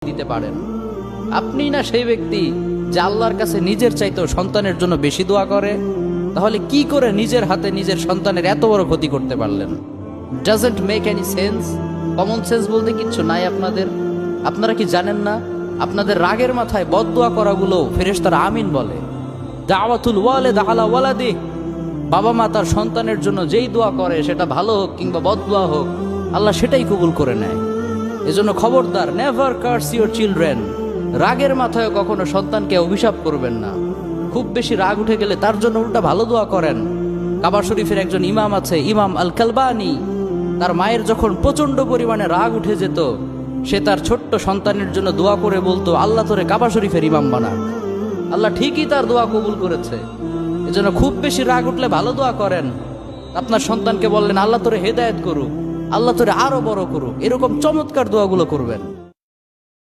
দিতে পারেন। আপনি না সেই ব্যক্তি যে আল্লাহর কাছে নিজের চাইতেও সন্তানের জন্য বেশি দোয়া করে? তাহলে কি করে নিজের হাতে নিজের সন্তানের এত বড় ক্ষতি করতে পারলেন? Doesn't make any sense. Common sense বলতে কিচ্ছু নাই আপনাদের। আপনারা কি জানেন না আপনাদের রাগের মাথায় বদদোয়া করাগুলো ফেরেশতারা আমিন বলে? দাওয়াতুল ওয়ালিদ আলা ওয়ালাদি, বাবা মা তার সন্তানের জন্য যেই দোয়া করে সেটা ভালো হোক কিংবা বদদোয়া হোক, আল্লাহ সেটাই কবুল করে নেয়। এজন্য খবরদার, নেভার কার্স ইউর চিলড্রেন। রাগের মাথায় কখনো সন্তানকে অভিশাপ করবেন না। খুব বেশি রাগ উঠে গেলে তার জন্য উল্টা ভালো দোয়া করেন। কাবা শরীফের একজন ইমাম আছে, ইমাম আল কালবানি। তার মায়ের যখন প্রচন্ড পরিমাণে রাগ উঠে যেত, সে তার ছোট্ট সন্তানের জন্য দোয়া করে বলতো, আল্লাহ তোরে কাবা শরীফের ইমাম বানাক। আল্লাহ ঠিকই তার দোয়া কবুল করেছে। এজন্য খুব বেশি রাগ উঠলে ভালো দোয়া করেন। আপনার সন্তানকে বললেন, আল্লাহ তোরে হেদায়েত করুক, আল্লাহ তোরে আরো বড় করুক, এরকম চমৎকার দোয়াগুলো করবেন।